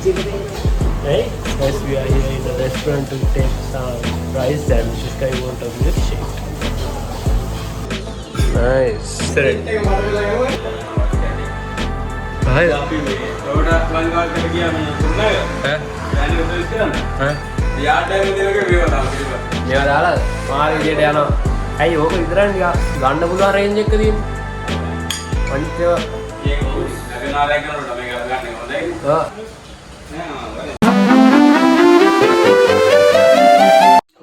Hey, yes, we are here in the restaurant to take some rice and this guy want a milkshake. Nice. Hi. මේවා දාලා මාර විදියට යනවා. ඇයි ඕක විතරයි නිකන් ගන්න පුළුවන් රේන්ජ් එක තියෙන්නේ. අනිත් ඒවා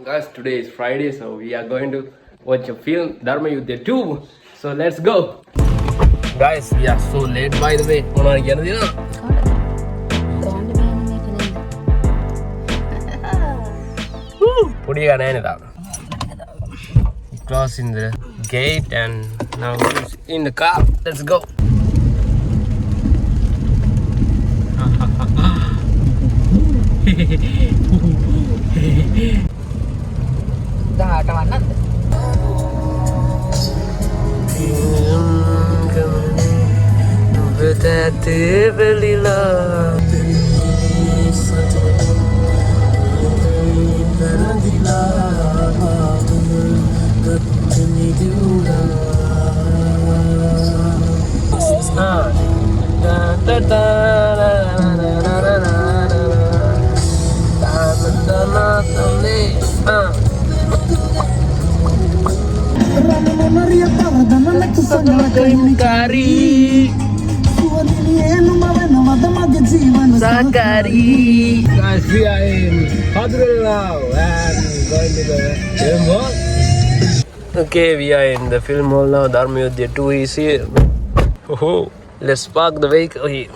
Guys, today is Friday, so we are going to watch a film, Dharma Yuddha 2. So let's go. Guys, we are so late by the way. මොනවද කියන්න දෙනවා? පොඩි ගානක් නෑ තාම. Closing the gate and now he's in the car. Let's go. Sakari. Guys, we are in Paduril now and going to the film hall. Okay, we are in the film hall now. Dharma Yuddha 2 is here. Oh, let's park the vehicle here.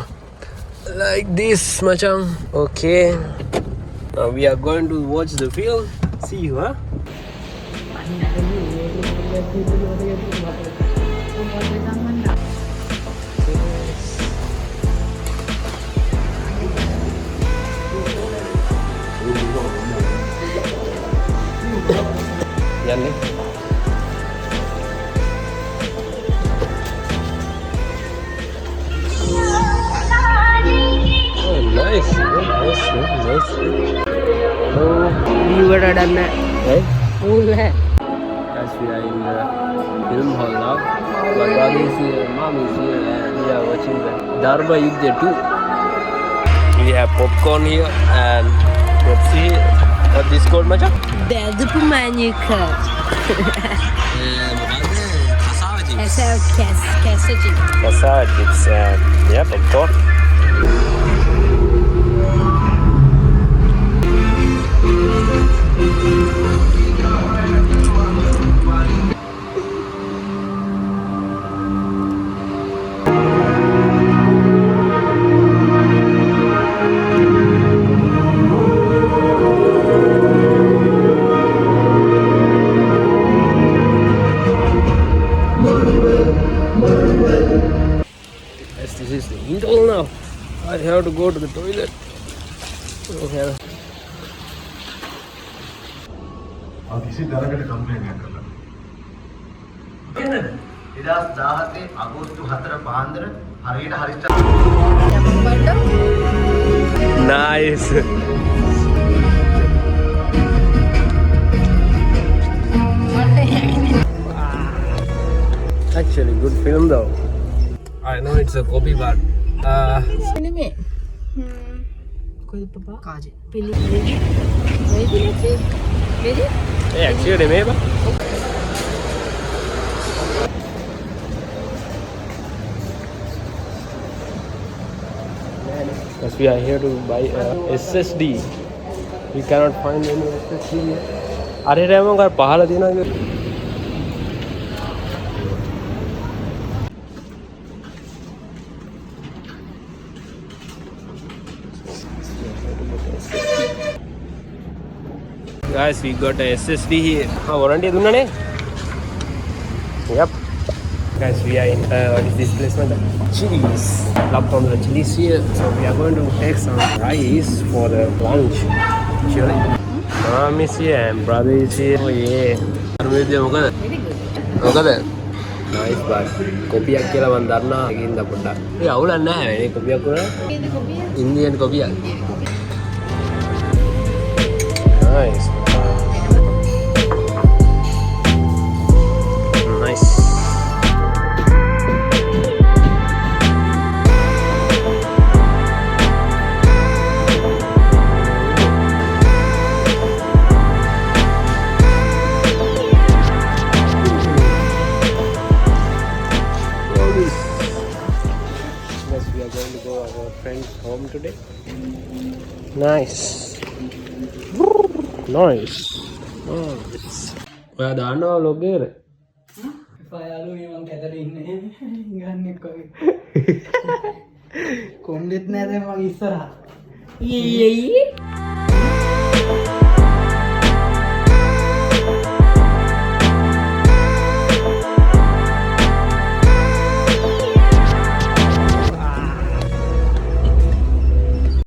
Like this, macam. Okay. Now we are going to watch the film. See you, huh? Yanni. Oh, nice. Nice. Oh, you were done that. Right? Oh, yeah. As we are in the film hall now, my brother is here, mom is here, and we are watching the Dharma Yuddha 2. We have popcorn here and let's see what this called, Macha? Beldupu Manica. Cassava chips, yeah, popcorn. This is the interval now. I have to go to the toilet. Okay. किसी तरह के complain नहीं करना 2017 අගෝස්තු 4 පාන්දර හරියට හරිස්ට Nice. Actually, good film though. I know it's a copy, but hey, actually, remember? Because we are here to buy SSD. We cannot find any SSD here. Are you remember our pahala dina? Guys, we got a SSD here. Warranty dunna ne? Yep. Guys, we are in what is this place? Chili's. Love from the Chili's here. So we are going to take some rice for the lunch. Chili. Mom is here and brother is here. Oh yeah. Very good. Okay. Nice bus කොපියක් කියලා මම දන්නවා ඒකින්ද පොඩ්ඩක් ඒ අවුලක් නැහැ මේ කොපියක් උනා ඉන්දියන් කොපියක් nice nice home today. Nice. Nice. Nice. ඔයා දාන්නවා vlog එකට? යාළුවෝ මම කැතට ඉන්නේ ගන්න එක්කගේ. කොණ්ඩෙත් නෑ දැන් මම ඉස්සරහා. ඊයේ